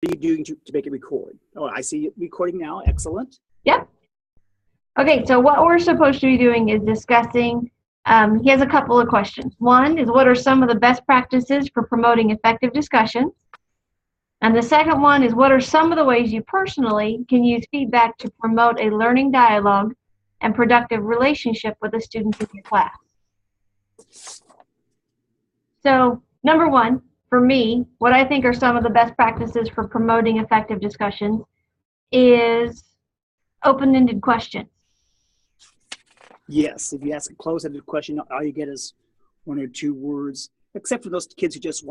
are you doing to make it record? Oh, I see it recording now. Excellent. Yep. Okay, so what we're supposed to be doing is discussing, he has a couple of questions. One is, what are some of the best practices for promoting effective discussions? And the second one is, what are some of the ways you personally can use feedback to promote a learning dialogue and productive relationship with the students in your class? So, number one, for me, what I think are some of the best practices for promoting effective discussions is open-ended questions. Yes, if you ask a closed-ended question, all you get is one or two words, except for those kids who just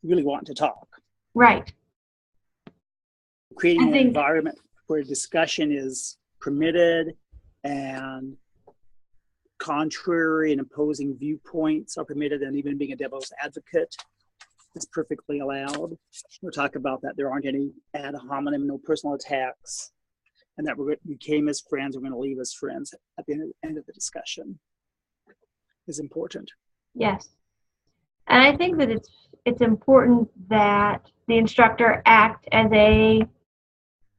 really want to talk. Right. Creating an environment where discussion is permitted and contrary and opposing viewpoints are permitted, and even being a devil's advocate is perfectly allowed. We'll talk about that. There aren't any ad hominem, no personal attacks, and that we came as friends, we're going to leave as friends at the end of the discussion is important. Yes. And I think that it's important that the instructor act as I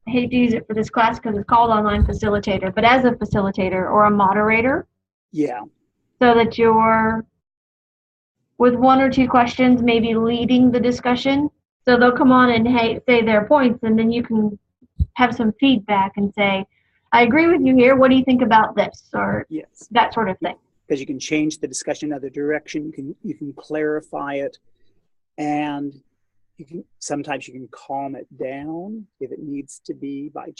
hate to use it for this class because it's called online facilitator, but as a facilitator or a moderator. Yeah. So that you're, with one or two questions, maybe leading the discussion. So they'll come on and say their points, and then you can have some feedback and say, I agree with you here. What do you think about this? Or yes, that sort of thing. Because you can change the discussion in another direction. You can clarify it, and sometimes you can calm it down if it needs to be by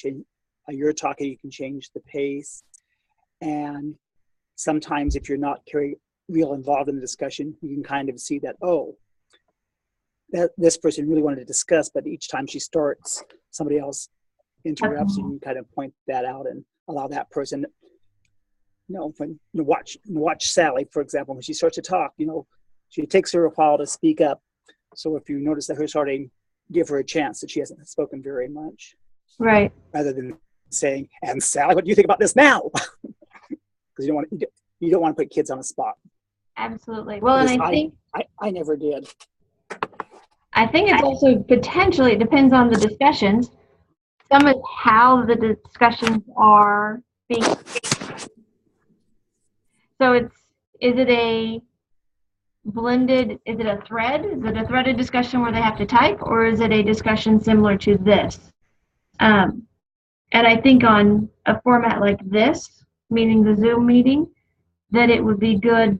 you're talking. You can change the pace, and sometimes if you're not real involved in the discussion, you can kind of see that, that this person really wanted to discuss, but each time she starts, somebody else interrupts. You can kind of point that out and allow that person. When you watch Sally, for example, when she starts to talk, she takes her a while to speak up. So if you notice that her starting, give her a chance that she hasn't spoken very much. Right. Rather than saying, and Sally, what do you think about this now? Because you don't want to put kids on the spot. Absolutely. Well, and I think I never did. I think it's also potentially, it depends on the discussions. Some is how the discussions are being. So is it a blended, is it a thread? Is it a threaded discussion where they have to type, or is it a discussion similar to this? And I think on a format like this, meaning the Zoom meeting, that it would be good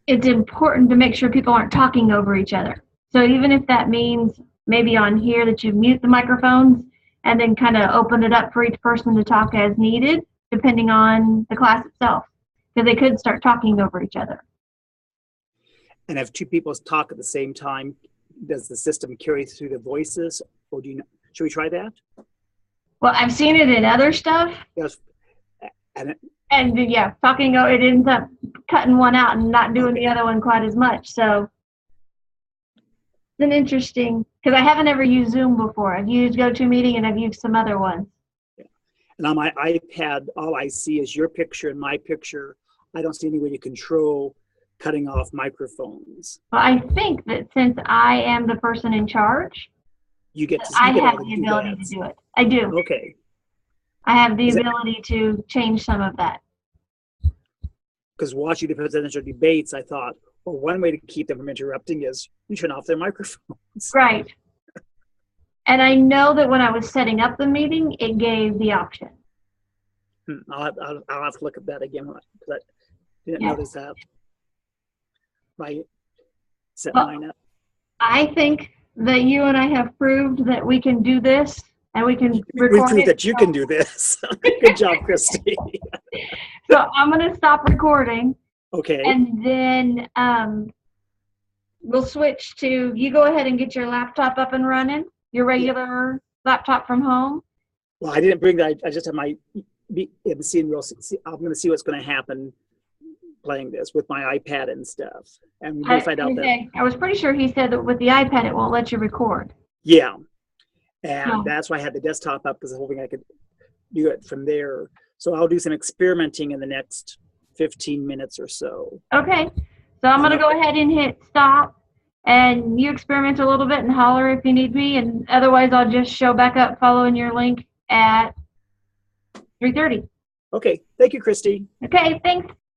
it's important to make sure people aren't talking over each other. So even if that means maybe on here that you mute the microphones and then kind of open it up for each person to talk as needed, depending on the class itself, because they could start talking over each other. And if two people talk at the same time, does the system carry through the voices, or should we try that? Well, I've seen it in other stuff. Yes. And yeah, talking, it ends up cutting one out and not doing the other one quite as much. So it's an interesting, because I haven't ever used Zoom before. I've used GoToMeeting and I've used some other ones. Yeah. And on my iPad, all I see is your picture and my picture. I don't see any way to control cutting off microphones. Well, I think that since I am the person in charge, I have the ability to do it. I do. Okay. I have the ability to change some of that. Because watching the presidential debates, I thought, well, one way to keep them from interrupting is you turn off their microphones. Right. And I know that when I was setting up the meeting, it gave the option. I'll have to look at that again because I didn't notice that. Set mine up. I think that you and I have proved that we can do this. And we can record We proved that you can do this. Good job, Christy. So I'm going to stop recording. Okay. And then we'll switch to, you go ahead and get your laptop up and running, your regular laptop from home. Well, I didn't bring that. I just have my MC and I'm going to see what's going to happen playing this with my iPad and stuff. And we'll find out that. I was pretty sure he said that with the iPad, it won't let you record. Yeah. And that's why I had the desktop up, because I'm hoping I could do it from there. So I'll do some experimenting in the next 15 minutes or so. Okay. So I'm going to go ahead and hit stop, and you experiment a little bit and holler if you need me, and otherwise I'll just show back up following your link at 3:30. Okay, thank you, Christy. Okay, thanks.